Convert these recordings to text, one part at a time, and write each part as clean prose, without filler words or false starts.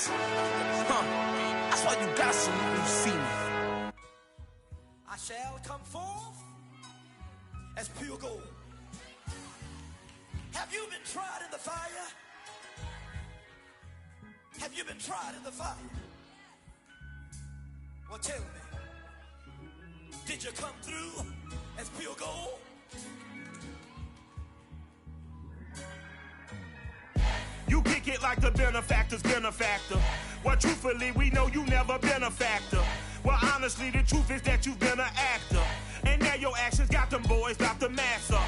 this. That's why you got some when you see me. I shall come forth as pure gold. Have you been tried in the fire? Have you been tried in the fire? Well, tell me, did you come through as pure gold? You kick it like the benefactor's benefactor. Well, truthfully, we know you never been a factor. Well, honestly, the truth is that you've been an actor. And now your actions got them boys about to mass up.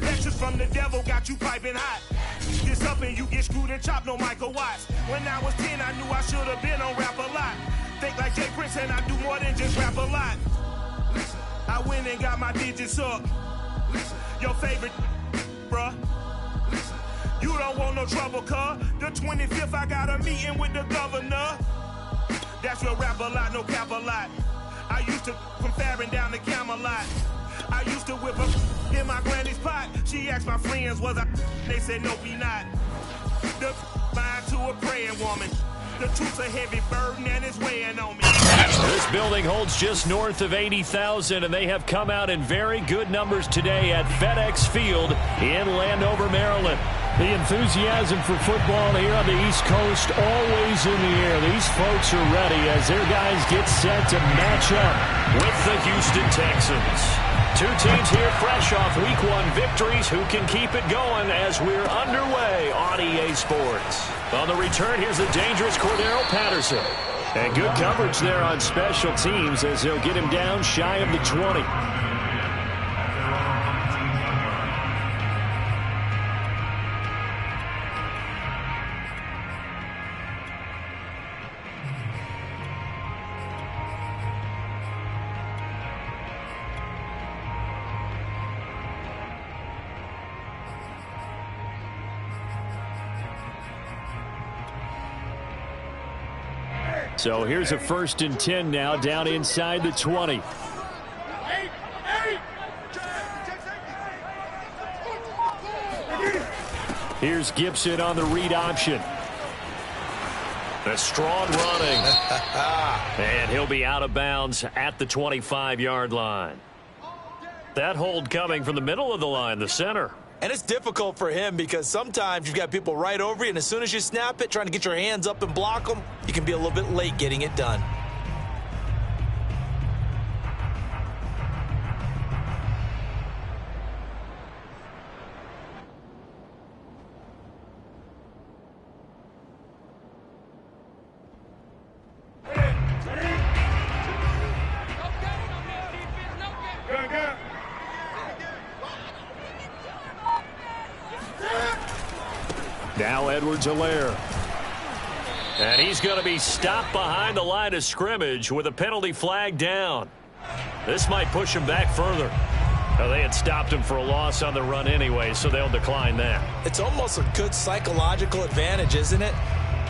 Lectures from the devil got you piping hot. This up and you get screwed and chopped, no Michael Watts. When I was 10, I knew I should have been on rap a lot. Think like Jay Prince and I do more than just rap a lot. Listen, I went and got my digits up. Listen, your favorite, bruh. Listen, you don't want no trouble, cuz. The 25th, I got a meeting with the governor. That's real rap a lot, no cap a lot. I used to from Farron down to Camelot. I used to whip up in my granny's pot. She asked my friends, was I? They said, no, we not. The mind to a praying woman. The truth's a heavy burden and it's weighing on me. This building holds just north of 80,000, and they have come out in very good numbers today at FedEx Field in Landover, Maryland. The enthusiasm for football here on the East Coast always in the air. These folks are ready as their guys get set to match up with the Houston Texans. Two teams here fresh off Week 1 victories. Who can keep it going as we're underway on EA Sports? On the return, here's the dangerous Cordero Patterson. And good coverage there on special teams as they'll get him down shy of the 20. So here's a 1st and 10 now down inside the 20. Here's Gibson on the read option. A strong running. And he'll be out of bounds at the 25-yard line. That hold coming from the middle of the line, the center. And it's difficult for him because sometimes you've got people right over you, and as soon as you snap it, trying to get your hands up and block them, you can be a little bit late getting it done. Now Edwards-Helaire. And he's going to be stopped behind the line of scrimmage with a penalty flag down. This might push him back further. Well, they had stopped him for a loss on the run anyway, so they'll decline that. It's almost a good psychological advantage, isn't it?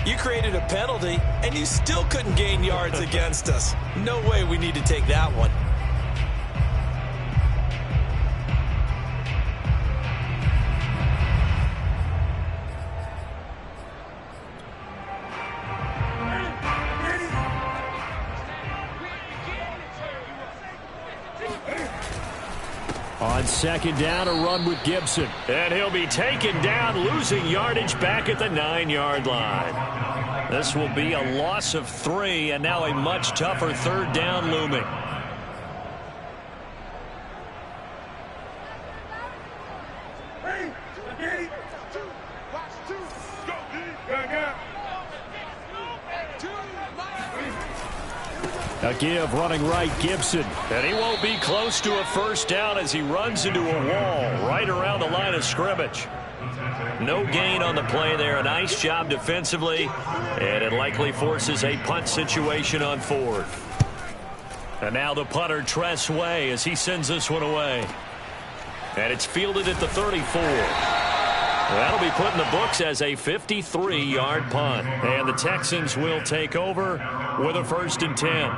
You created a penalty, and you still couldn't gain yards against us. No way we need to take that one. On 2nd down, a run with Gibson. And he'll be taken down, losing yardage back at the 9-yard line. This will be a loss of 3, and now a much tougher 3rd down looming. A give running right, Gibson. And he won't be close to a 1st down as he runs into a wall right around the line of scrimmage. No gain on the play there. A nice job defensively. And it likely forces a punt situation on 4th. And now the punter, Tress Way, as he sends this one away. And it's fielded at the 34. That'll be put in the books as a 53-yard punt. And the Texans will take over with a 1st and 10.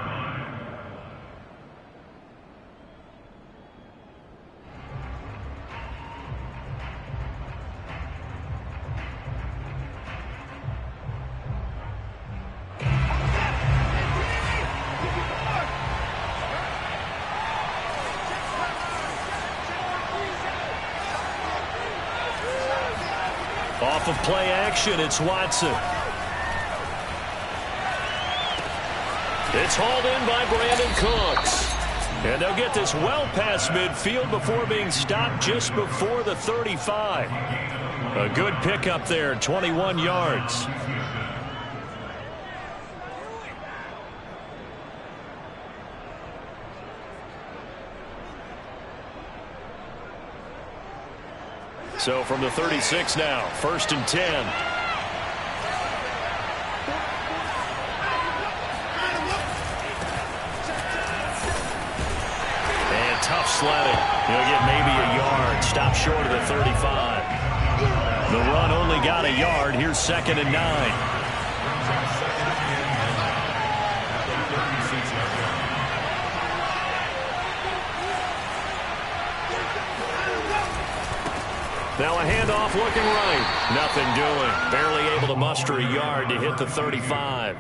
Off of play action, it's Watson. It's hauled in by Brandon Cooks. And they'll get this well past midfield before being stopped just before the 35. A good pickup there, 21 yards. So from the 36 now, 1st and 10. And tough sledding. He'll get maybe a yard. Stop short of the 35. The run only got a yard. Here's 2nd and 9. Now a handoff looking right. Nothing doing. Barely able to muster a yard to hit the 35.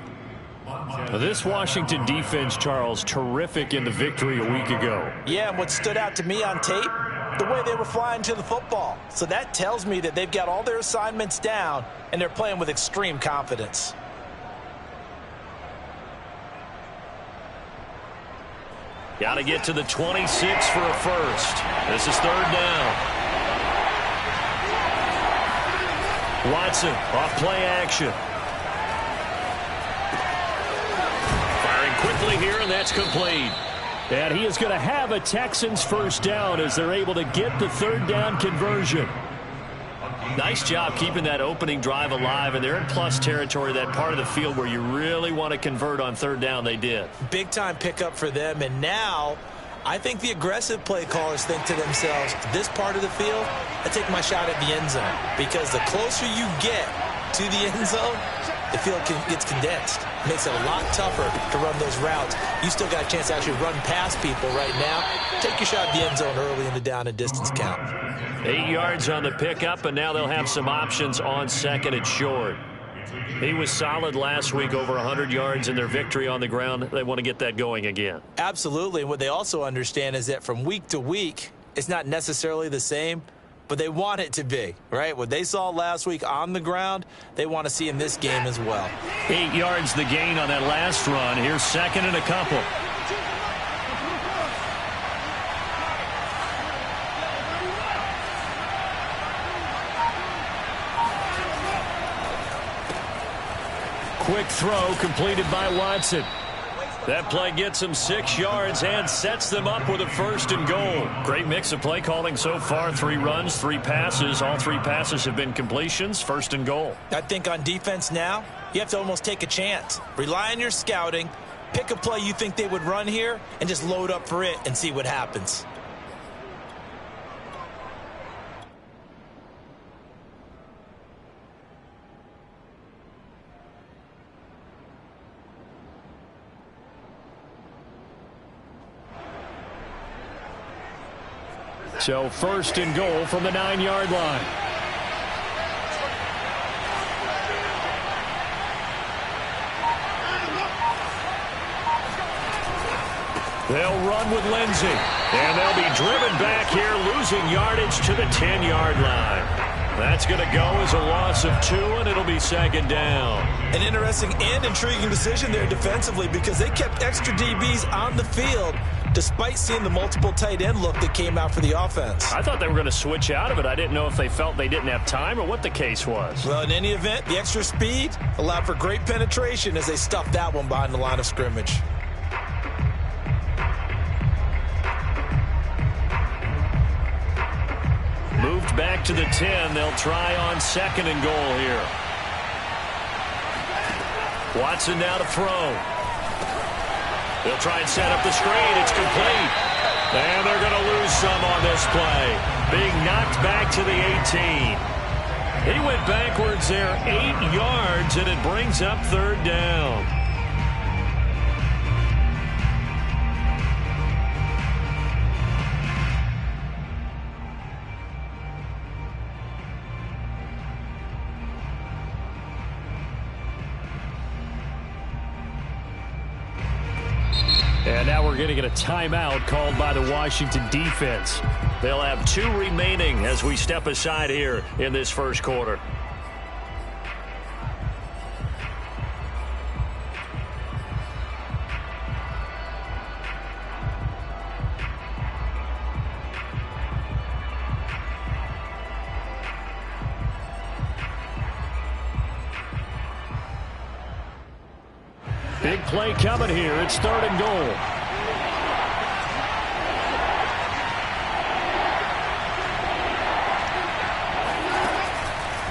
This Washington defense, Charles, terrific in the victory a week ago. Yeah, and what stood out to me on tape, the way they were flying to the football. So that tells me that they've got all their assignments down, and they're playing with extreme confidence. Got to get to the 26 for a first. This is 3rd down. Watson off play action. Firing quickly here, and that's complete. And he is going to have a Texans first down as they're able to get the 3rd down conversion. Nice job keeping that opening drive alive, and they're in plus territory, that part of the field where you really want to convert on 3rd down. They did. Big time pickup for them, and now I think the aggressive play callers think to themselves, this part of the field, I take my shot at the end zone. Because the closer you get to the end zone, the field gets condensed. Makes it a lot tougher to run those routes. You still got a chance to actually run past people right now. Take your shot at the end zone early in the down and distance count. 8 yards on the pickup, and now they'll have some options on 2nd and short. He was solid last week, over 100 yards in their victory on the ground. They want to get that going again. Absolutely. And what they also understand is that from week to week, it's not necessarily the same, but they want it to be, right? What they saw last week on the ground, they want to see in this game as well. 8 yards the gain on that last run. Here's 2nd and a couple. Quick throw completed by Watson. That play gets him 6 yards and sets them up with a 1st and goal. Great mix of play calling so far. 3 runs, 3 passes. All 3 passes have been completions. 1st and goal. I think on defense now, you have to almost take a chance. Rely on your scouting. Pick a play you think they would run here and just load up for it and see what happens. So 1st and goal from the 9-yard line. They'll run with Lindsey. And they'll be driven back here, losing yardage to the 10-yard line. That's going to go as a loss of 2, and it'll be 2nd down. An interesting and intriguing decision there defensively, because they kept extra DBs on the field despite seeing the multiple tight end look that came out for the offense. I thought they were going to switch out of it. I didn't know if they felt they didn't have time or what the case was. Well, in any event, the extra speed allowed for great penetration as they stuffed that one behind the line of scrimmage. Moved back to the 10. They'll try on 2nd and goal here. Watson now to throw. They'll try and set up the screen. It's complete. And they're going to lose some on this play. Being knocked back to the 18. He went backwards there 8 yards, and it brings up 3rd down. And now we're going to get a timeout called by the Washington defense. They'll have 2 remaining as we step aside here in this 1st quarter. Big play coming here. It's 3rd and goal.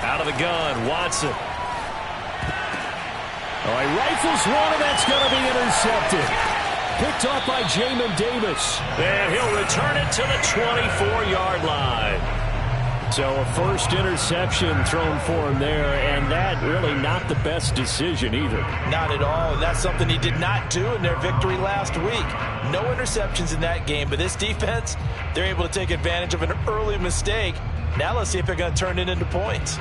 Out of the gun, Watson. All right, rifles one, and that's going to be intercepted. Picked off by Jamin Davis. And he'll return it to the 24-yard line. So a first interception thrown for him there, and that really not the best decision either. Not at all, and that's something he did not do in their victory last week. No interceptions in that game, but this defense, they're able to take advantage of an early mistake. Now let's see if they're going to turn it into points.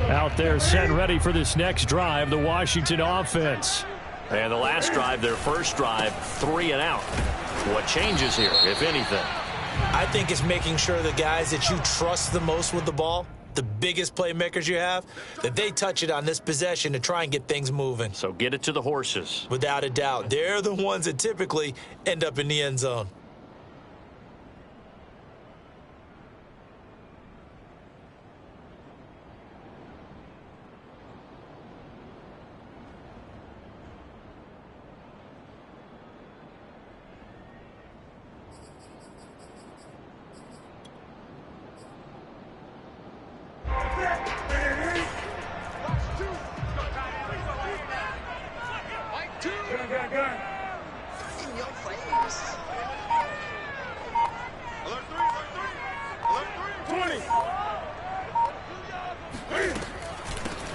Out there set ready for this next drive, the Washington offense. And the last drive, their first drive, 3 and out. What changes here, if anything? I think it's making sure the guys that you trust the most with the ball, the biggest playmakers you have, that they touch it on this possession to try and get things moving. So get it to the horses. Without a doubt. They're the ones that typically end up in the end zone.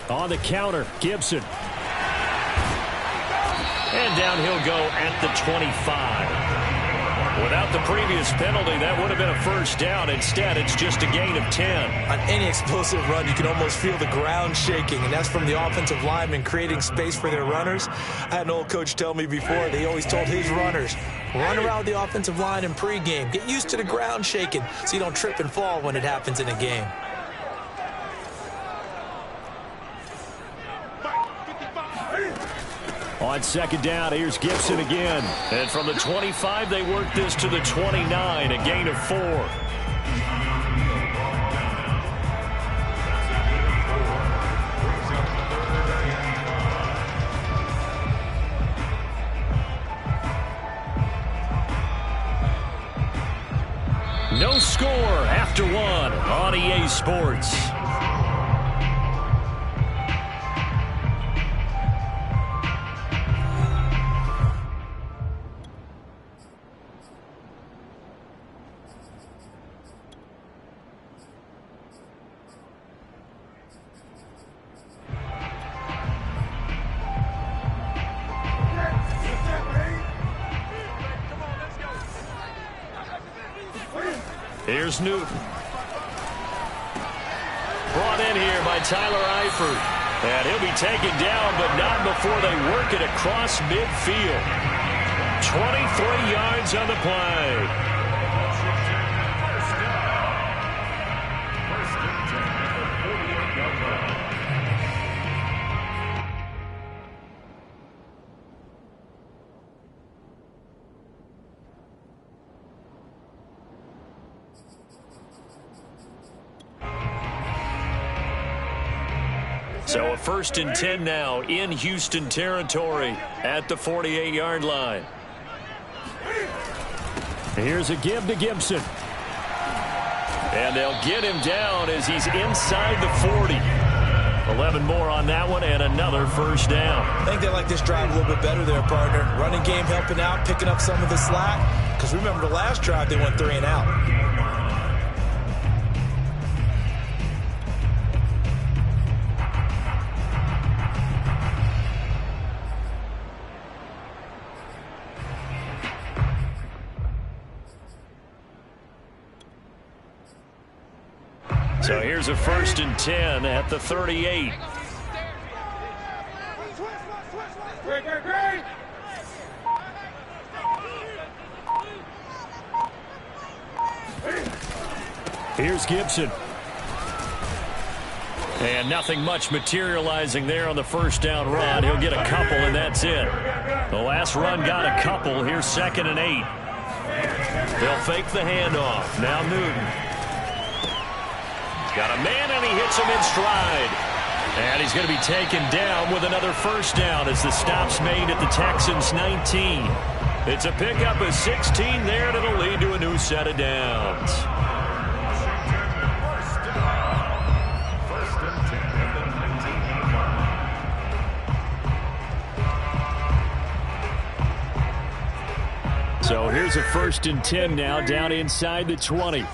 On the counter, Gibson. And down he'll go at the 25. Without the previous penalty, that would have been a first down. Instead, it's just a gain of 10. On any explosive run, you can almost feel the ground shaking, and that's from the offensive linemen creating space for their runners. I had an old coach tell me before, they always told his runners, run around the offensive line in pregame. Get used to the ground shaking so you don't trip and fall when it happens in a game. On second down, here's Gibson again. And from the 25, they work this to the 29, a gain of 4. No score after 1 on EA Sports. Here's Newton. Brought in here by Tyler Eifert. And he'll be taken down, but not before they work it across midfield. 23 yards on the play. So a 1st and 10 now in Houston territory at the 48-yard line. Here's a give to Gibson. And they'll get him down as he's inside the 40. 11 more on that one and another first down. I think they like this drive a little bit better there, partner. Running game helping out, picking up some of the slack. Because remember the last drive they went 3 and out. So here's a 1st and 10 at the 38. Here's Gibson. And nothing much materializing there on the first down run. He'll get a couple, and that's it. The last run got a couple. Here's 2nd and 8. They'll fake the handoff. Now Newton. Got a man, and he hits him in stride. And he's going to be taken down with another first down as the stop's made at the Texans' 19. It's a pickup of 16 there, and it'll lead to a new set of downs. So here's a 1st and 10 now, down inside the 20.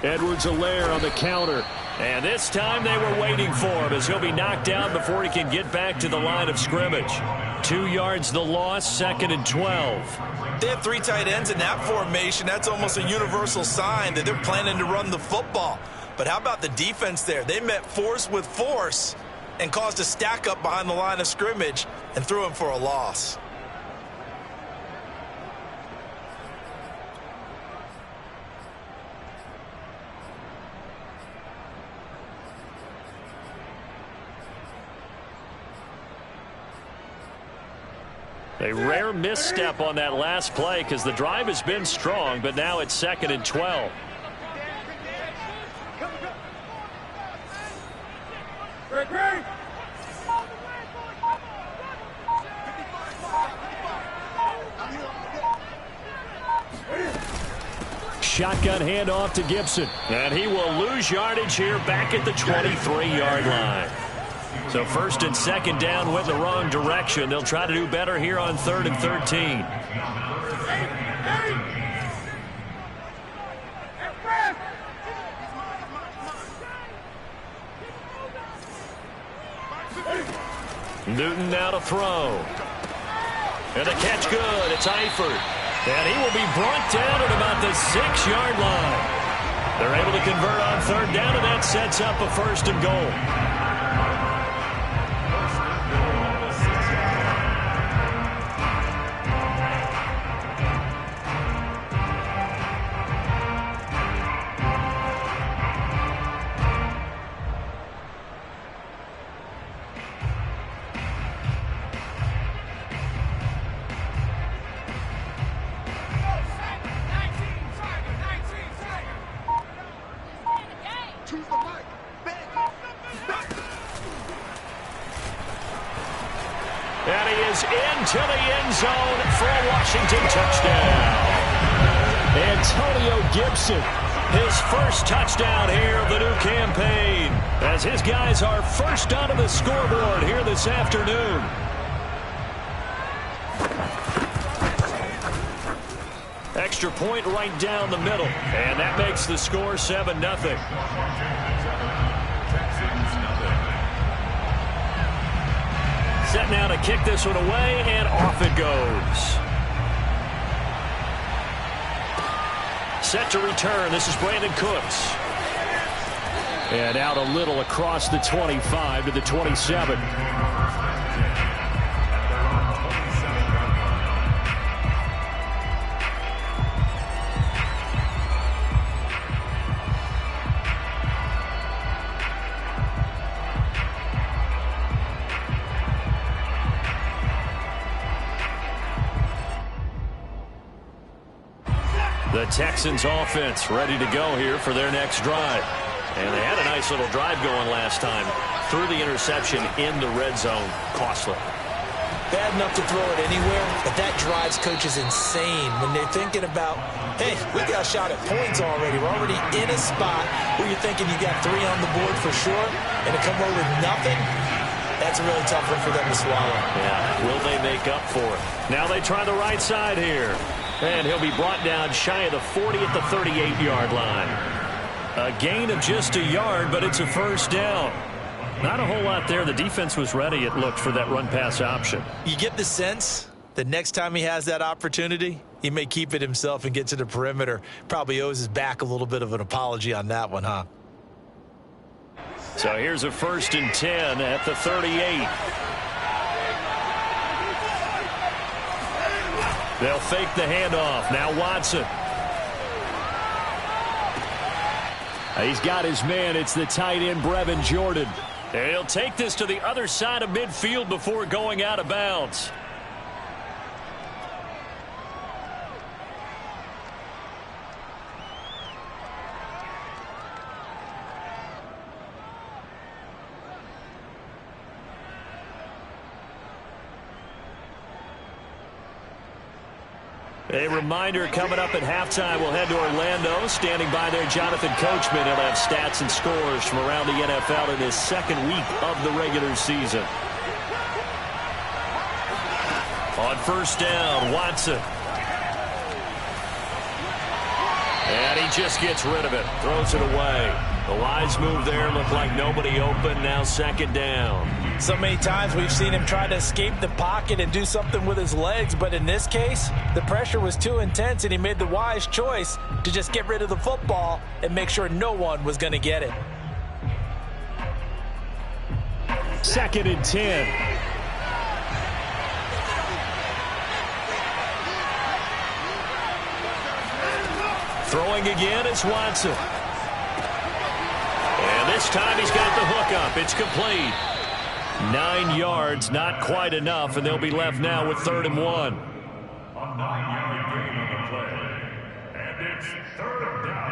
Edwards-Helaire on the counter. And this time they were waiting for him as he'll be knocked down before he can get back to the line of scrimmage. 2 yards the loss, 2nd and 12. They have 3 tight ends in that formation. That's almost a universal sign that they're planning to run the football. But how about the defense there? They met force with force and caused a stack up behind the line of scrimmage and threw him for a loss. A rare misstep on that last play because the drive has been strong, but now it's 2nd and 12. Shotgun handoff to Gibson. And he will lose yardage here back at the 23-yard line. So 1st and 2nd down went the wrong direction. They'll try to do better here on 3rd and 13. Newton now to throw. And the catch good. It's Eifert. And he will be brought down at about the 6-yard line. They're able to convert on 3rd down, and that sets up a 1st and goal. And he is into the end zone for a Washington touchdown. Antonio Gibson, his 1st touchdown here of the new campaign, as his guys are first onto the scoreboard here this afternoon. Extra point right down the middle, and that makes the score 7-0. Set now to kick this one away, and off it goes. Set to return. This is Brandon Cooks. And out a little across the 25 to the 27. The Texans offense ready to go here for their next drive. And they had a nice little drive going last time. Threw the interception in the red zone. Costly. Bad enough to throw it anywhere, but that drives coaches insane when they're thinking about, hey, we got a shot at points already. We're already in a spot where you're thinking you got 3 on the board for sure, and to come away with nothing, that's a really tough one for them to swallow. Yeah, will they make up for it? Now they try the right side here. And he'll be brought down shy of the 40 at the 38-yard line. A gain of just a yard, but it's a 1st down. Not a whole lot there. The defense was ready, it looked, for that run-pass option. You get the sense that next time he has that opportunity, he may keep it himself and get to the perimeter. Probably owes his back a little bit of an apology on that one, huh? So here's a 1st and 10 at the 38. They'll fake the handoff. Now Watson. He's got his man. It's the tight end, Brevin Jordan. And he'll take this to the other side of midfield before going out of bounds. A reminder coming up at halftime, we'll head to Orlando. Standing by there, Jonathan Coachman. He'll have stats and scores from around the NFL in his second week of the regular season. On first down, Watson. And he just gets rid of it. Throws it away. The wise move there. Looked like nobody open. Now second down. So many times we've seen him try to escape the pocket and do something with his legs. But in this case, the pressure was too intense, and he made the wise choice to just get rid of the football and make sure no one was going to get it. 2nd and 10. Throwing again is Watson. And this time he's got the hook up. It's complete. 9 yards, not quite enough, and they'll be left now with 3rd and 1. A 9-yard gain on the play. And it's 3rd down.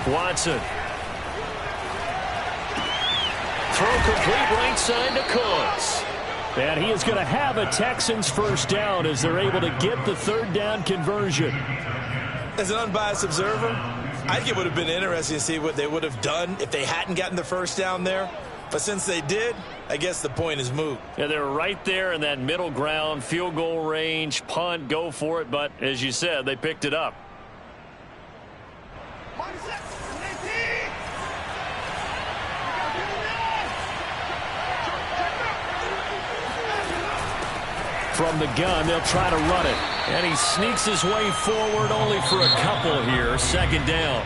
Watson. Throw complete right side to Cooks. And he is going to have a Texans first down as they're able to get the 3rd down conversion. As an unbiased observer, I think it would have been interesting to see what they would have done if they hadn't gotten the first down there. But since they did, I guess the point is moot. Yeah, they're right there in that middle ground, field goal range, punt, go for it. But as you said, they picked it up. From the gun, they'll try to run it. And he sneaks his way forward only for a couple here. 2nd down.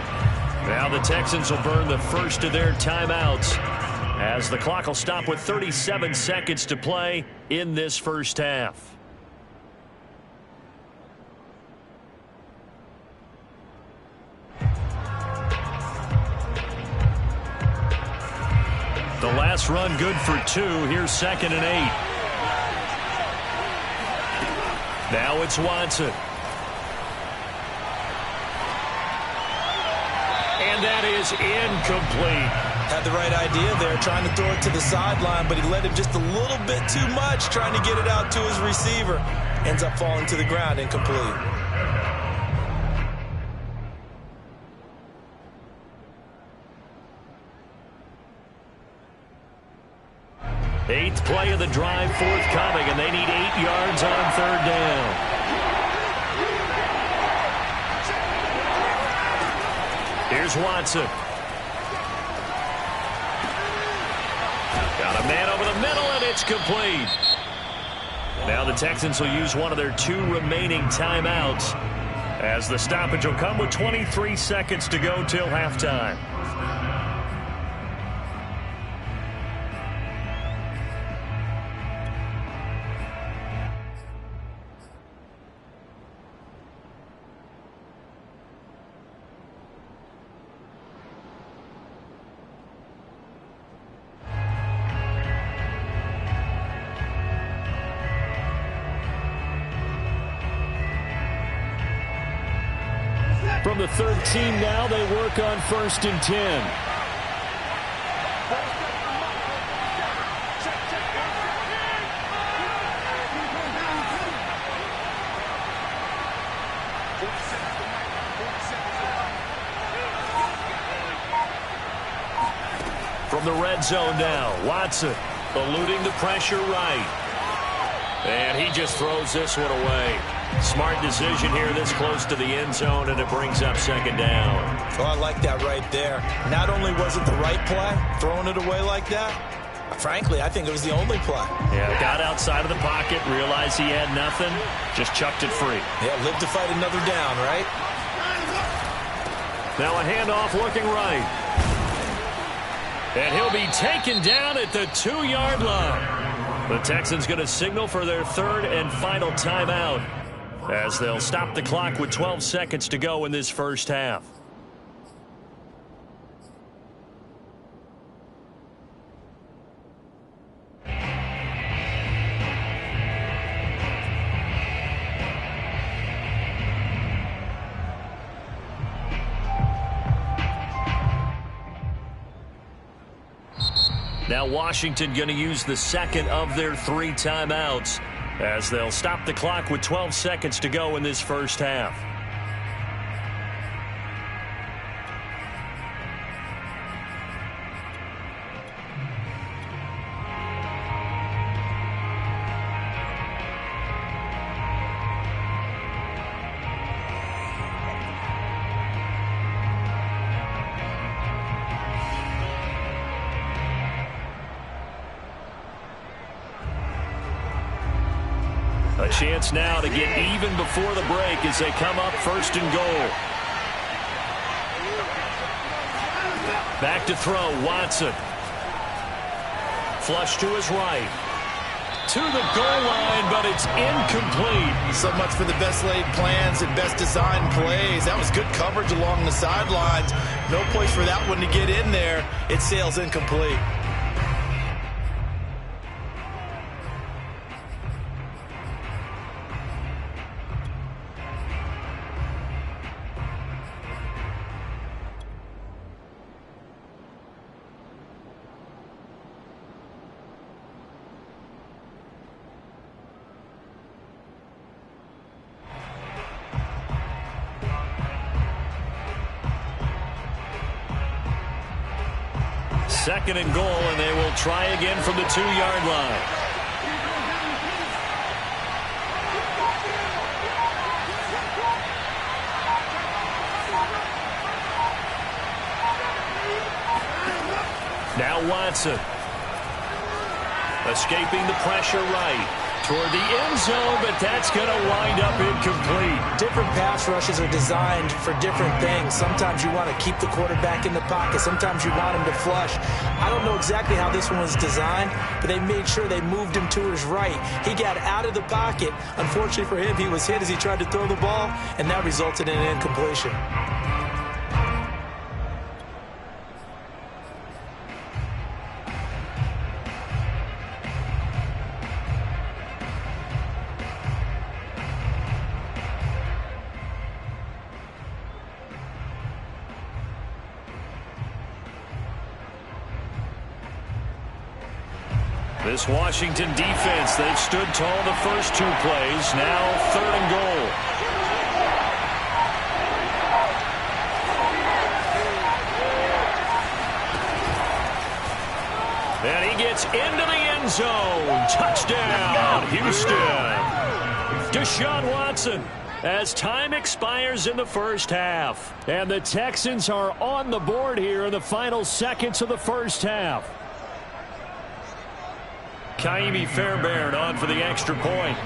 Now the Texans will burn the first of their timeouts as the clock will stop with 37 seconds to play in this first half. The last run good for 2. Here's 2nd and 8. Now it's Watson. And that is incomplete. Had the right idea there, trying to throw it to the sideline, but he let him just a little bit too much, trying to get it out to his receiver. Ends up falling to the ground, incomplete. Eighth play of the drive forthcoming, and they need 8 yards on 3rd down. Here's Watson. Got a man over the middle, and it's complete. Now the Texans will use one of their 2 remaining timeouts as the stoppage will come with 23 seconds to go till halftime. From the 13 now, they work on 1st and 10. From the red zone now, Watson eluding the pressure right. And he just throws this one away. Smart decision here this close to the end zone, and it brings up 2nd down. Oh, I like that right there. Not only was it the right play, throwing it away like that, frankly, I think it was the only play. Yeah, got outside of the pocket, realized he had nothing, just chucked it free. Yeah, live to fight another down, right? Now a handoff looking right. And he'll be taken down at the 2-yard line. The Texans going to signal for their 3rd and final timeout as they'll stop the clock with 12 seconds to go in this first half. Now Washington going to use the second of their 3 timeouts as they'll stop the clock with 12 seconds to go in this first half. A chance now to get even before the break as they come up first and goal. Back to throw, Watson. Flush to his right. To the goal line, but it's incomplete. So much for the best laid plans and best designed plays. That was good coverage along the sidelines. No place for that one to get in there. It sails incomplete. Second and goal, and they will try again from the 2-yard line. Now Watson. Escaping the pressure right. Toward the end zone, but that's going to wind up incomplete. Different pass rushes are designed for different things. Sometimes you want to keep the quarterback in the pocket. Sometimes you want him to flush. I don't know exactly how this one was designed, but they made sure they moved him to his right. He got out of the pocket. Unfortunately for him, he was hit as he tried to throw the ball, and that resulted in an incompletion. This Washington defense, they've stood tall the first 2 plays. Now 3rd and goal. And he gets into the end zone. Touchdown, Houston. Deshaun Watson as time expires in the first half. And the Texans are on the board here in the final seconds of the first half. Kaimi Fairbairn on for the extra point.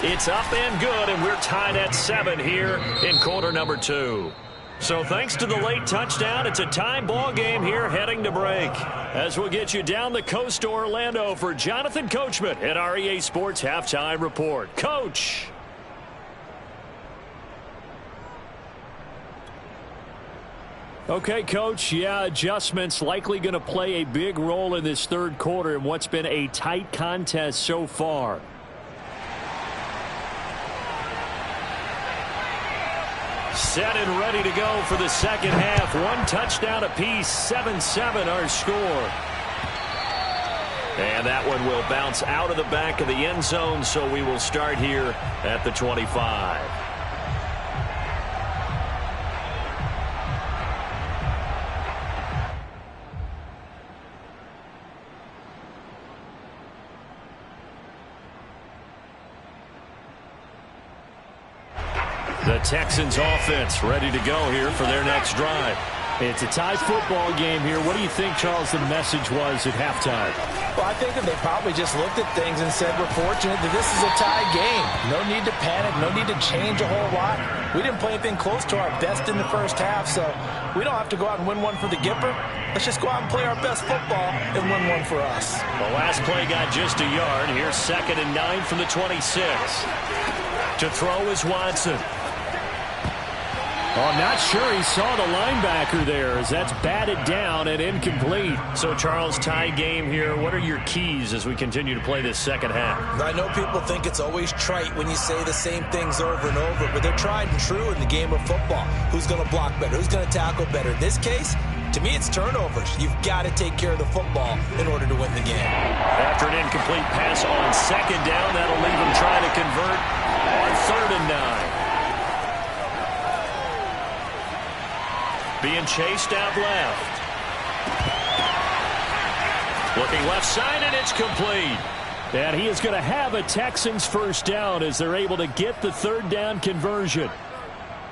It's up and good, and we're tied at 7 here in quarter number 2. So thanks to the late touchdown, it's a tie ball game here heading to break. As we'll get you down the coast to Orlando for Jonathan Coachman at our EA Sports Halftime Report. Coach. Okay, Coach, adjustments likely going to play a big role in this third quarter in what's been a tight contest so far. Set and ready to go for the second half. 1 touchdown apiece, 7-7 our score. And that one will bounce out of the back of the end zone, so we will start here at the 25. The Texans offense ready to go here for their next drive. It's a tie football game here. What do you think, Charles, the message was at halftime? Well, I think that they probably just looked at things and said, we're fortunate that this is a tie game. No need to panic. No need to change a whole lot. We didn't play anything close to our best in the first half, so we don't have to go out and win one for the Gipper. Let's just go out and play our best football and win one for us. The last play got just a yard. Here's 2nd and 9 from the 26. To throw is Watson. Oh, not sure he saw the linebacker there as that's batted down and incomplete. So, Charles, tie game here. What are your keys as we continue to play this second half? I know people think it's always trite when you say the same things over and over, but they're tried and true in the game of football. Who's going to block better? Who's going to tackle better? In this case, to me, it's turnovers. You've got to take care of the football in order to win the game. After an incomplete pass on second down, that'll leave him trying to convert on 3rd and 9. Being chased out left. Looking left side, and it's complete. And he is going to have a Texans first down as they're able to get the 3rd down conversion.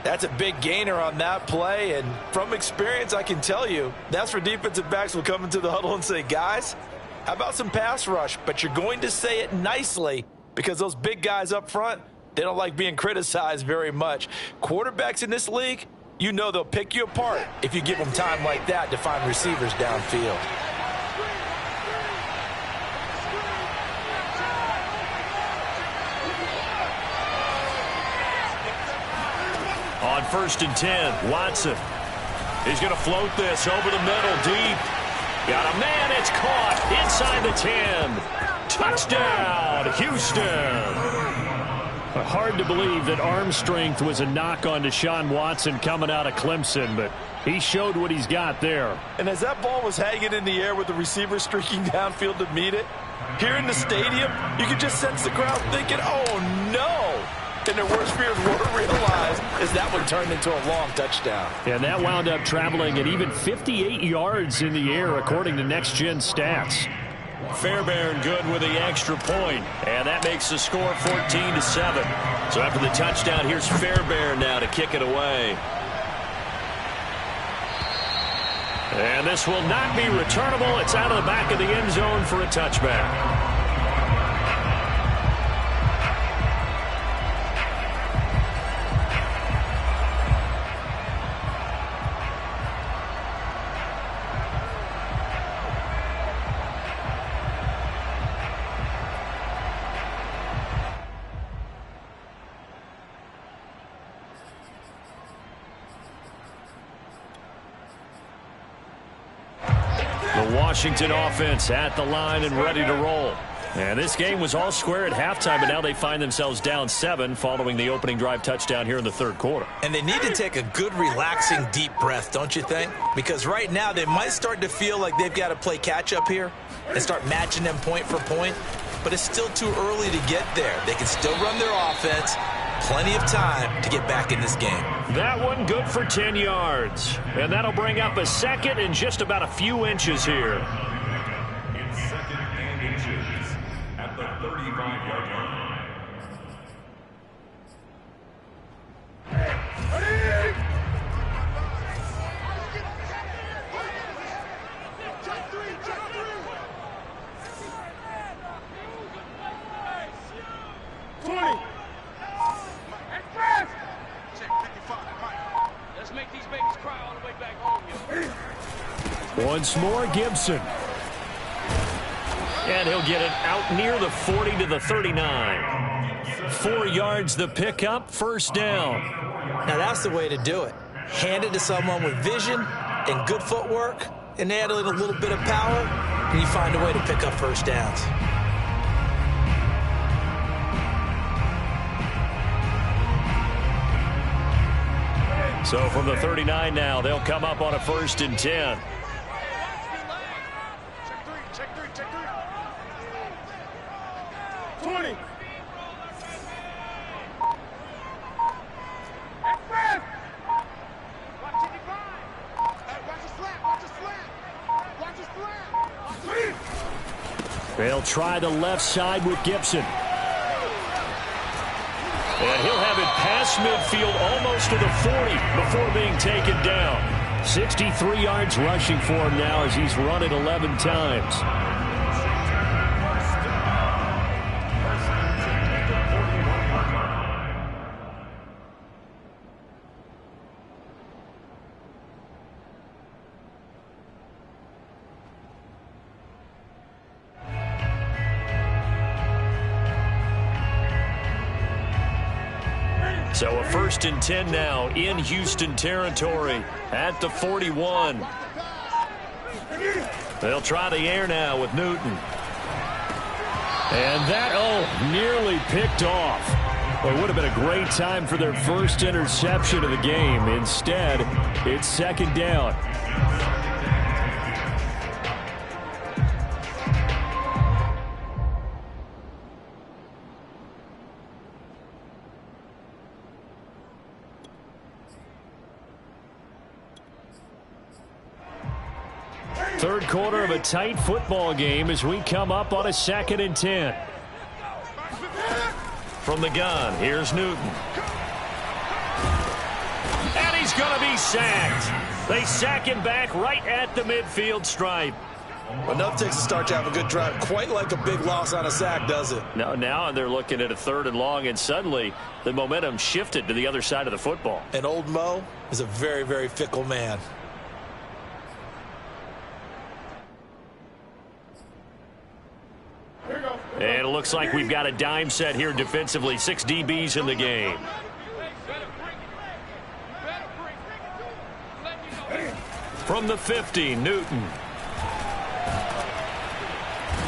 That's a big gainer on that play, and from experience, I can tell you, that's where defensive backs will come into the huddle and say, guys, how about some pass rush? But you're going to say it nicely because those big guys up front, they don't like being criticized very much. Quarterbacks in this league, you know they'll pick you apart if you give them time like that to find receivers downfield. On 1st and 10, Watson. He's going to float this over the middle, deep. Got a man, it's caught inside the 10. Touchdown, Houston. Hard to believe that arm strength was a knock on Deshaun Watson coming out of Clemson, but he showed what he's got there. And as that ball was hanging in the air with the receiver streaking downfield to meet it, here in the stadium, you could just sense the crowd thinking, oh no! And their worst fears were realized as that one turned into a long touchdown. And that wound up traveling at even 58 yards in the air, according to Next Gen Stats. Fairbairn good with the extra point, and that makes the score 14-7. So after the touchdown, here's Fairbairn now to kick it away. And this will not be returnable. It's out of the back of the end zone for a touchback. Washington offense at the line and ready to roll. And this game was all square at halftime, but now they find themselves down 7 following the opening drive touchdown here in the 3rd quarter. And they need to take a good, relaxing, deep breath, don't you think? Because right now they might start to feel like they've got to play catch-up here and start matching them point for point. But it's still too early to get there. They can still run their offense. Plenty of time to get back in this game. That one good for 10 yards. And that'll bring up a 2nd and just about a few inches here. It's 2nd and inches at the 35-yard line. Once more, Gibson. And he'll get it out near the 40 to the 39. 4 yards the pickup, 1st down. Now that's the way to do it. Hand it to someone with vision and good footwork and add a little bit of power, and you find a way to pick up 1st downs. So from the 39 now, they'll come up on a 1st and 10. Check three. 20. They'll try the left side with Gibson. And he'll have it past midfield almost to the 40 before being taken down. 63 yards rushing for him now as he's run it 11 times. So a 1st and 10 now in Houston territory at the 41. They'll try the air now with Newton. And that, nearly picked off. Well, it would have been a great time for their first interception of the game. Instead, it's 2nd down. Third quarter of a tight football game as we come up on a 2nd and 10. From the gun, here's Newton. And he's going to be sacked. They sack him back right at the midfield stripe. Enough takes to start to have a good drive. Quite like a big loss on a sack, does it? No, now they're looking at a 3rd and long, and suddenly the momentum shifted to the other side of the football. And old Mo is a very, very fickle man. And it looks like we've got a dime set here defensively. 6 DBs in the game. From the 50, Newton.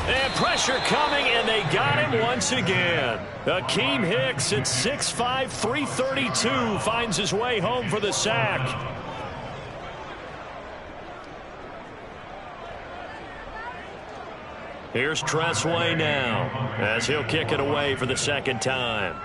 And pressure coming, and they got him once again. Akeem Hicks at 6'5", 332 finds his way home for the sack. Here's Tressway now as he'll kick it away for the 2nd time.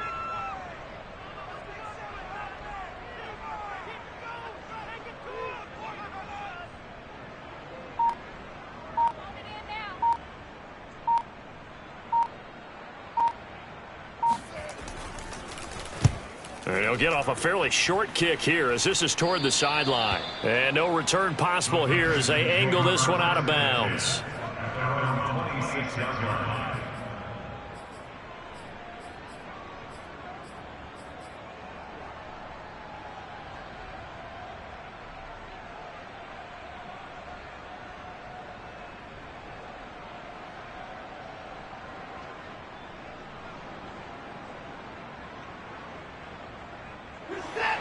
And he'll get off a fairly short kick here as this is toward the sideline. And no return possible here as they angle this one out of bounds.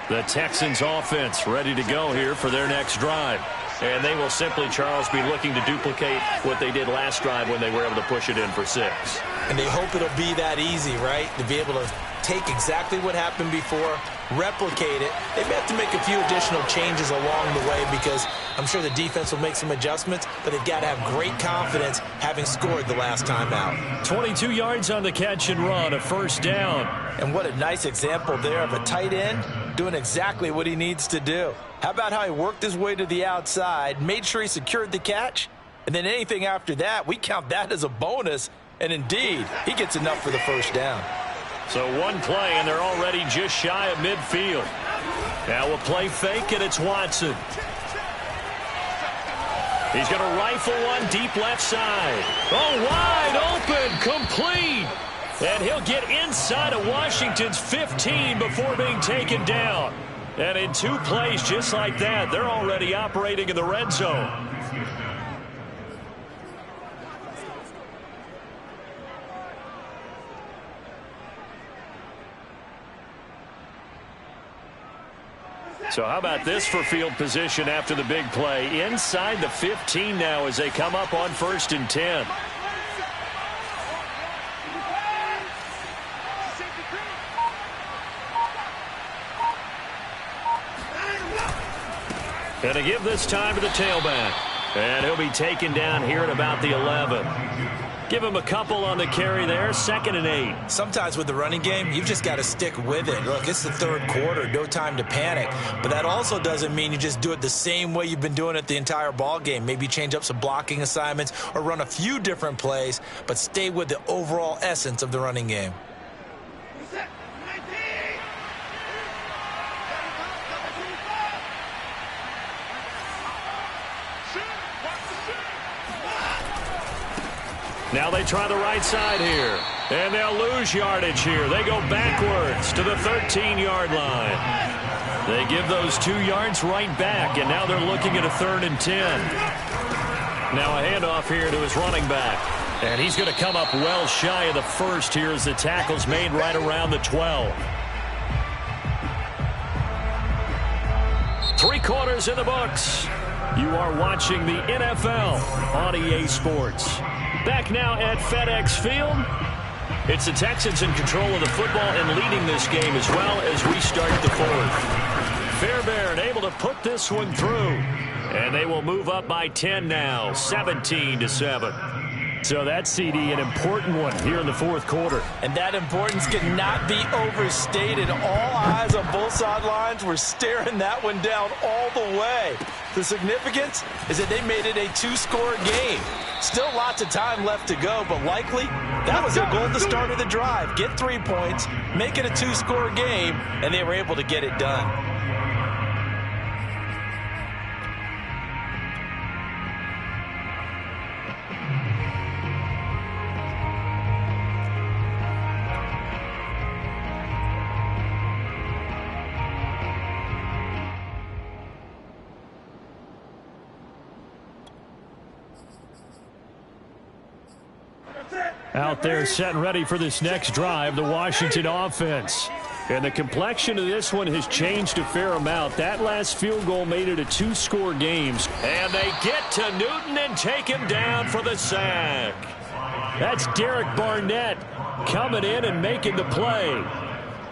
The Texans offense ready to go here for their next drive. And they will simply, Charles, be looking to duplicate what they did last drive when they were able to push it in for 6. And they hope it'll be that easy, right? To be able to take exactly what happened before, replicate it. They may have to make a few additional changes along the way because I'm sure the defense will make some adjustments, but they've got to have great confidence having scored the last time out. 22 yards on the catch and run, a 1st down. And what a nice example there of a tight end doing exactly what he needs to do. How about how he worked his way to the outside, made sure he secured the catch, and then anything after that, we count that as a bonus, and indeed, he gets enough for the 1st down. So one play, and they're already just shy of midfield. Now a play fake, and it's Watson. He's going to rifle one deep left side. Oh, wide open, complete. And he'll get inside of Washington's 15 before being taken down. And in 2 plays just like that, they're already operating in the red zone. So how about this for field position after the big play? Inside the 15 now as they come up on 1st and 10. Going to give this time to the tailback. And he'll be taken down here at about the 11. Give him a couple on the carry there, 2nd and 8. Sometimes with the running game, you've just got to stick with it. Look, it's the 3rd quarter, no time to panic. But that also doesn't mean you just do it the same way you've been doing it the entire ball game. Maybe change up some blocking assignments or run a few different plays, but stay with the overall essence of the running game. Now they try the right side here. And they'll lose yardage here. They go backwards to the 13-yard line. They give those 2 yards right back, and now they're looking at a 3rd and 10. Now a handoff here to his running back. And he's going to come up well shy of the 1st here as the tackle's made right around the 12. 3 quarters in the books. You are watching the NFL on EA Sports. Back now at FedEx Field. It's the Texans in control of the football and leading this game as well as we start the fourth. Fairbairn able to put this one through. And they will move up by 10 now, 17-7. So that, CD, an important one here in the fourth quarter. And that importance cannot be overstated. All eyes on both sidelines were staring that one down all the way. The significance is that they made it a 2-score game. Still lots of time left to go, but likely that was their goal at the start of the drive. Get 3 points, make it a 2-score game, and they were able to get it done. Out there set and ready for this next drive, the Washington offense. And the complexion of this one has changed a fair amount. That last field goal made it a 2-score game. And they get to Newton and take him down for the sack. That's Derek Barnett coming in and making the play.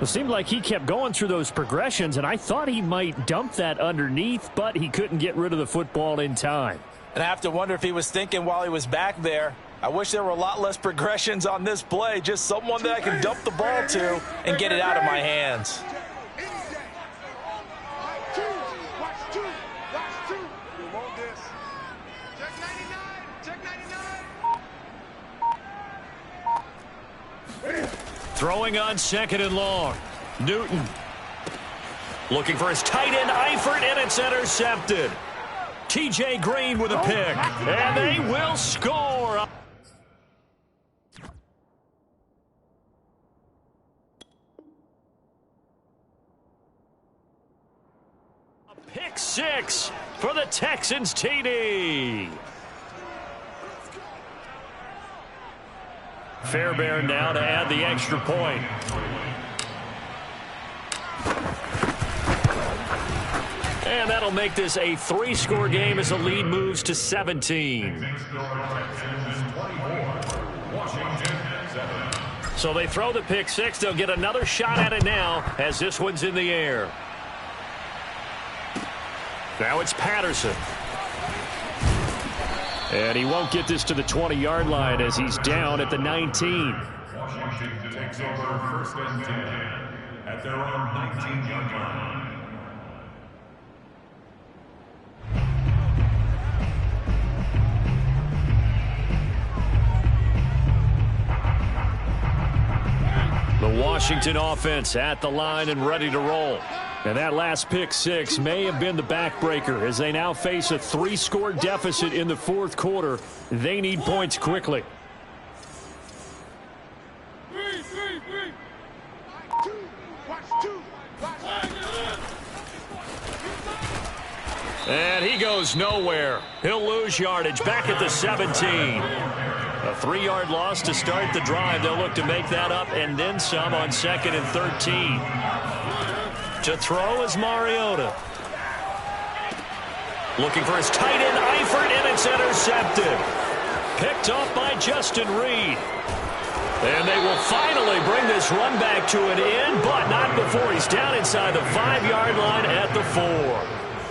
It seemed like he kept going through those progressions, and I thought he might dump that underneath, but he couldn't get rid of the football in time. And I have to wonder if he was thinking while he was back there, I wish there were a lot less progressions on this play. Just someone that I can dump the ball to and get it out of my hands. Throwing on 2nd and long. Newton looking for his tight end, Eifert, and it's intercepted. T.J. Green with a pick, and they will score. Pick 6 for the Texans TD. Fairbairn now to add the extra point. And that'll make this a 3-score game as the lead moves to 17. So they throw the pick 6. They'll get another shot at it now as this one's in the air. Now it's Patterson. And he won't get this to the 20-yard line as he's down at the 19. Washington takes over 1st and 10 at their own 19-yard line. The Washington offense at the line and ready to roll. And that last pick 6 may have been the backbreaker as they now face a 3-score deficit in the fourth quarter. They need points quickly. And he goes nowhere. He'll lose yardage back at the 17. A 3-yard loss to start the drive. They'll look to make that up and then some on 2nd and 13. To throw is Mariota. Looking for his tight end, Eifert, and it's intercepted. Picked off by Justin Reed. And they will finally bring this run back to an end, but not before he's down inside the 5-yard line at the 4.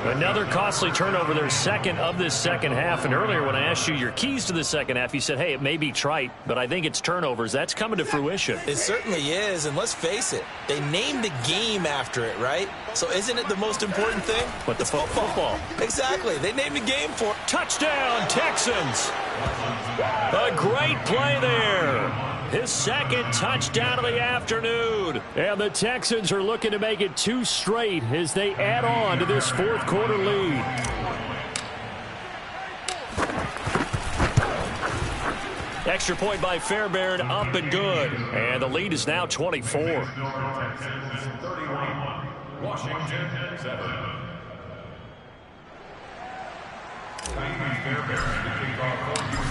Another costly turnover, their second of this second half. And earlier when I asked you your keys to the second half, you said, hey, it may be trite, but I think it's turnovers. That's coming to fruition. It certainly is, and let's face it, they named the game after it, right? So isn't it the most important thing? But the football. Exactly. They named the game for it. Touchdown, Texans. A great play there. His second touchdown of the afternoon. And the Texans are looking to make it 2 straight as they add on to this fourth quarter lead. Extra point by Fairbairn, up and good. And the lead is now 24. Texans 31, Washington 7.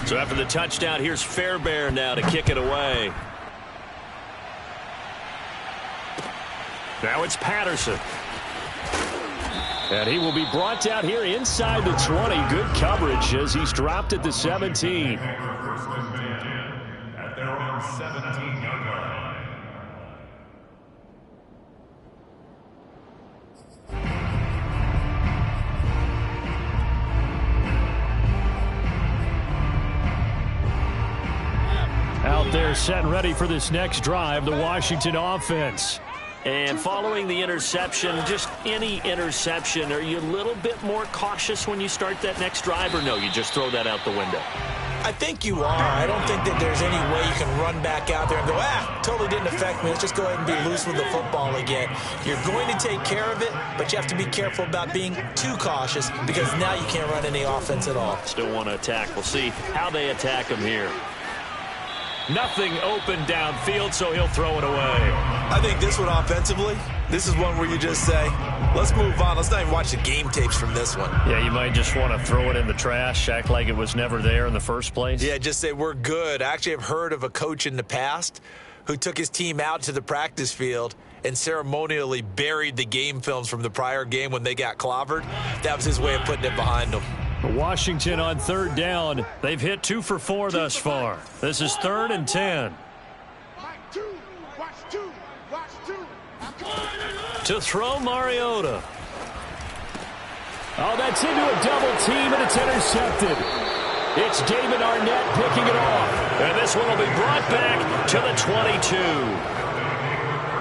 So after the touchdown, here's Fairbairn now to kick it away. Now it's Patterson. And he will be brought down here inside the 20. Good coverage as he's dropped at the 17. First and 10 at their own 17-yard line. Out there set and ready for this next drive, the Washington offense. And following the interception, just any interception, are you a little bit more cautious when you start that next drive, or no, you just throw that out the window? I think you are. I don't think that there's any way you can run back out there and go, totally didn't affect me. Let's just go ahead and be loose with the football again. You're going to take care of it, but you have to be careful about being too cautious because now you can't run any offense at all. Still want to attack. We'll see how they attack him here. Nothing open downfield, so he'll throw it away. I think this one offensively, this is one where you just say, let's move on. Let's not even watch the game tapes from this one. Yeah, you might just want to throw it in the trash, act like it was never there in the first place. Yeah, just say we're good. I actually have heard of a coach in the past who took his team out to the practice field and ceremonially buried the game films from the prior game when they got clobbered. That was his way of putting it behind them. Washington on third down. They've hit 2 for 4 thus far. This is 3rd and 10. To throw Mariota. Oh, that's into a double team, and it's intercepted. It's David Arnett picking it off. And this one will be brought back to the 22.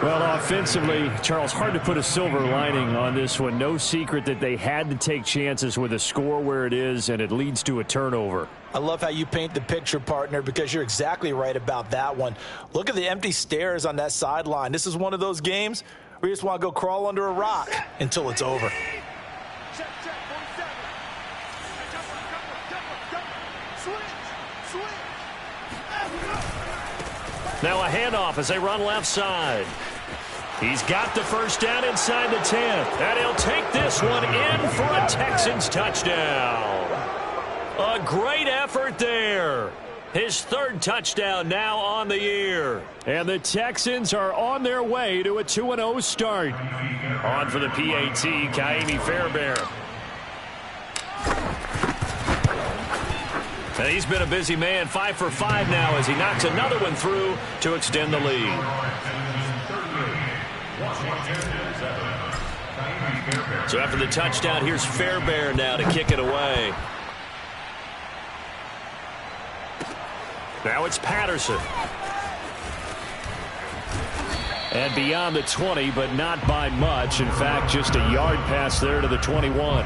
Well, offensively, Charles, hard to put a silver lining on this one. No secret that they had to take chances with a score where it is, and it leads to a turnover. I love how you paint the picture, partner, because you're exactly right about that one. Look at the empty stares on that sideline. This is one of those games where you just want to go crawl under a rock until it's over. Now a handoff as they run left side. He's got the first down inside the 10. And he'll take this one in for a Texans touchdown. A great effort there. His 3rd touchdown now on the year. And the Texans are on their way to a 2-0 start. On for the PAT, Kaimi Fairbairn. And he's been a busy man, 5 for 5 now as he knocks another one through to extend the lead. So after the touchdown, here's Fairbairn now to kick it away. Now it's Patterson. And beyond the 20, but not by much. In fact, just a yard pass there to the 21.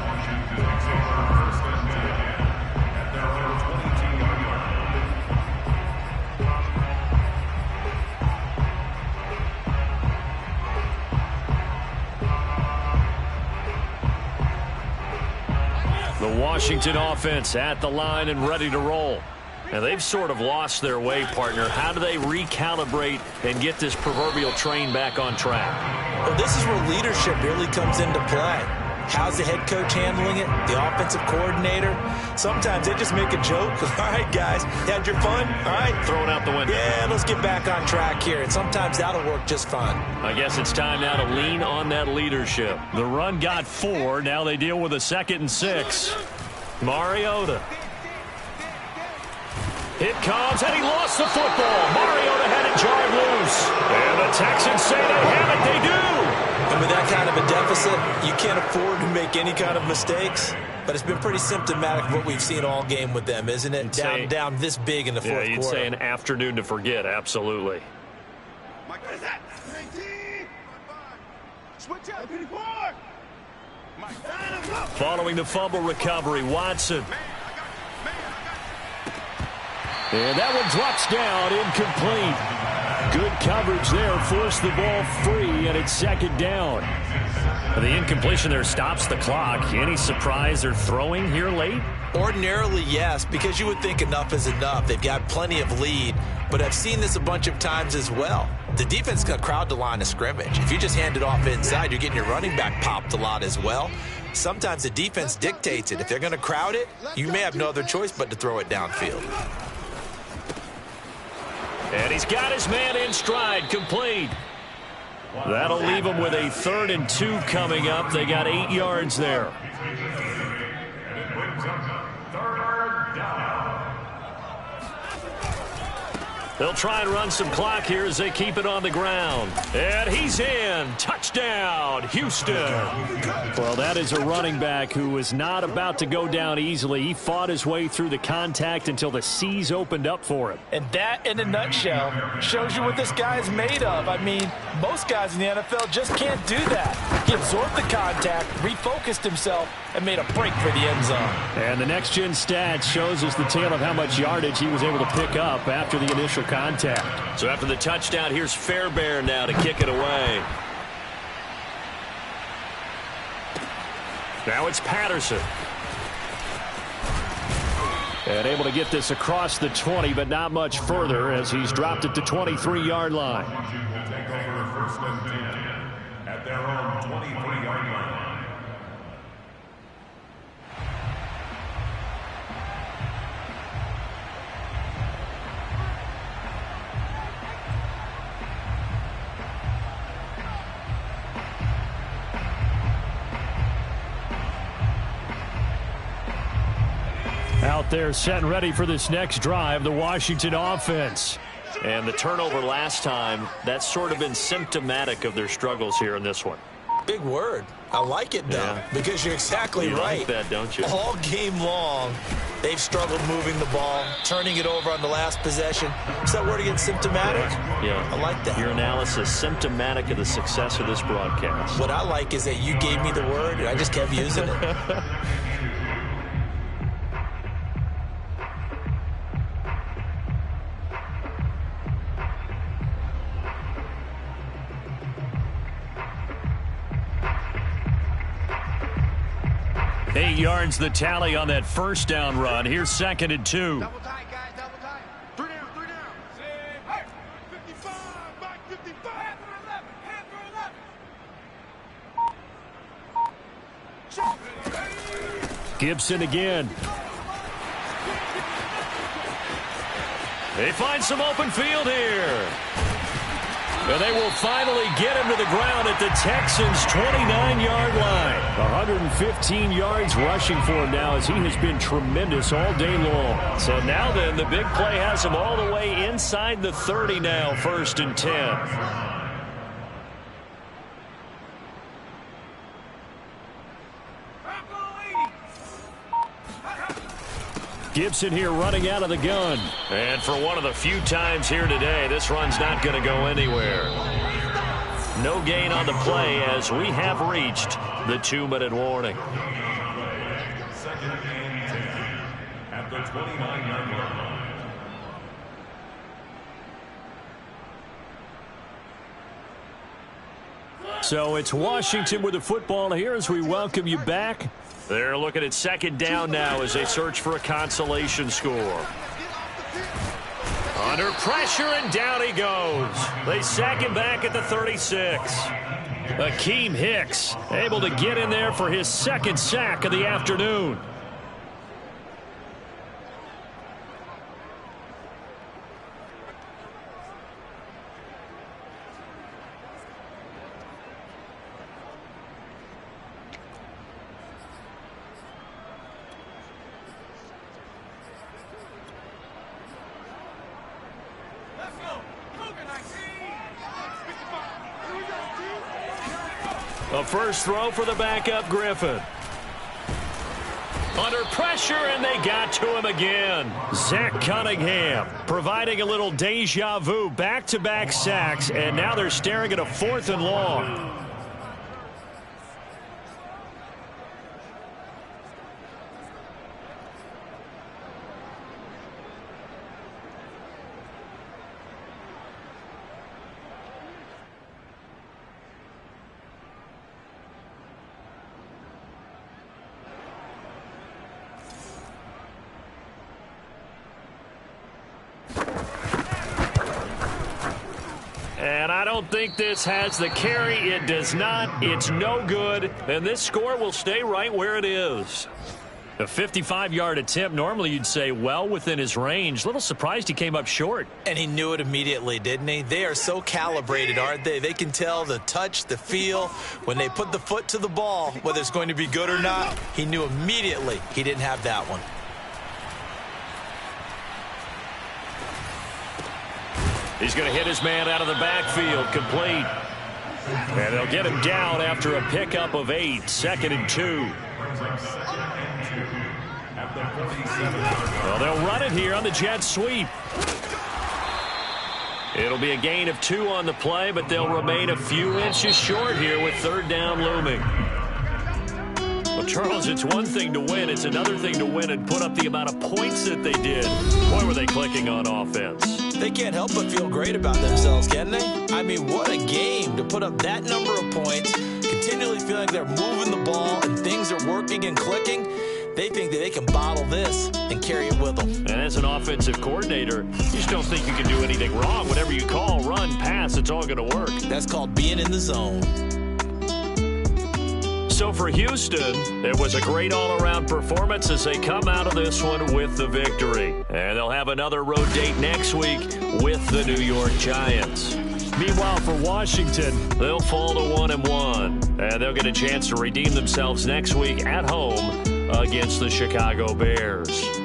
The Washington offense at the line and ready to roll. Now, they've sort of lost their way, partner. How do they recalibrate and get this proverbial train back on track? Well, this is where leadership really comes into play. How's the head coach handling it? The offensive coordinator? Sometimes they just make a joke. All right, guys, you had your fun? All right. Throw it out the window. Yeah, let's get back on track here. And sometimes that'll work just fine. I guess it's time now to lean on that leadership. The run got 4. Now they deal with a 2nd and 6. Mariota. It comes, and he lost the football. Mariota had it jarred loose. And the Texans say they have it. They do. And with that kind of a deficit, you can't afford to make any kind of mistakes. But it's been pretty symptomatic of what we've seen all game with them, isn't it? Down this big in the fourth quarter. Yeah, you'd say an afternoon to forget, absolutely. Following the fumble recovery, Watson. And that one drops down, incomplete. Good coverage there, forced the ball free, and it's 2nd down. The incompletion there stops the clock. Any surprise they're throwing here late? Ordinarily, yes, because you would think enough is enough. They've got plenty of lead, but I've seen this a bunch of times as well. The defense is going to crowd the line of scrimmage. If you just hand it off inside, you're getting your running back popped a lot as well. Sometimes the defense dictates it. If they're going to crowd it, you may have no other choice but to throw it downfield. And he's got his man in stride, complete. That'll leave them with a 3rd and 2 coming up. They got 8 yards there. It brings up 3rd down. They'll try and run some clock here as they keep it on the ground. And he's in. Touchdown, Houston. Well, that is a running back who is not about to go down easily. He fought his way through the contact until the seas opened up for him. And that, in a nutshell, shows you what this guy is made of. I mean, most guys in the NFL just can't do that. He absorbed the contact, refocused himself, and made a break for the end zone. And the next-gen stats shows us the tale of how much yardage he was able to pick up after the initial contact. So after the touchdown, here's Fairbairn now to kick it away. Now it's Patterson. And able to get this across the 20, but not much further as he's dropped it to 23-yard line. Will take over 1st and 10 at their own 23-yard line. Out there set and ready for this next drive, the Washington offense. And the turnover last time, that's sort of been symptomatic of their struggles here in this one. Big word. I like it, though, because you're exactly You right. like that, don't you? All game long, they've struggled moving the ball, turning it over on the last possession. Is that word again, symptomatic? Yeah. I like that. Your analysis, symptomatic of the success of this broadcast. What I like is that you gave me the word, and I just kept using it. Eight yards the tally on that first down run. Here's 2nd and 2. Double tight, guys, double tight. 3 down, 3 down. Hey, 55, back 55. Hand for 11, Gibson again. They find some open field here. And they will finally get him to the ground at the Texans' 29-yard line. 115 yards rushing for him now as he has been tremendous all day long. So now then, the big play has him all the way inside the 30 now, 1st and 10. Gibson here running out of the gun. And for one of the few times here today, this run's not going to go anywhere. No gain on the play as we have reached the 2-minute warning. 2nd and 10 at the 29-yard line. So it's Washington with the football here as we welcome you back. They're looking at 2nd down now as they search for a consolation score. Under pressure, and down he goes. They sack him back at the 36. Akeem Hicks able to get in there for his 2nd sack of the afternoon. A first throw for the backup Griffin. Under pressure, and they got to him again. Zach Cunningham providing a little deja vu, back-to-back sacks, and now they're staring at a 4th and long. And I don't think this has the carry. It does not. It's no good. And this score will stay right where it is. A 55-yard attempt, normally you'd say well within his range. Little surprised he came up short. And he knew it immediately, didn't he? They are so calibrated, aren't they? They can tell the touch, the feel. When they put the foot to the ball, whether it's going to be good or not, he knew immediately he didn't have that one. He's going to hit his man out of the backfield, complete. And they'll get him down after a pickup of 8, 2nd and 2. Well, they'll run it here on the jet sweep. It'll be a gain of 2 on the play, but they'll remain a few inches short here with 3rd down looming. Well, Charles, it's one thing to win. It's another thing to win and put up the amount of points that they did. Boy, were they clicking on offense. They can't help but feel great about themselves, can they? I mean, what a game to put up that number of points, continually feeling like they're moving the ball and things are working and clicking. They think that they can bottle this and carry it with them. And as an offensive coordinator, you just don't think you can do anything wrong. Whatever you call, run, pass, it's all going to work. That's called being in the zone. So for Houston, it was a great all-around performance as they come out of this one with the victory. And they'll have another road date next week with the New York Giants. Meanwhile, for Washington, they'll fall to 1-1. And they'll get a chance to redeem themselves next week at home against the Chicago Bears.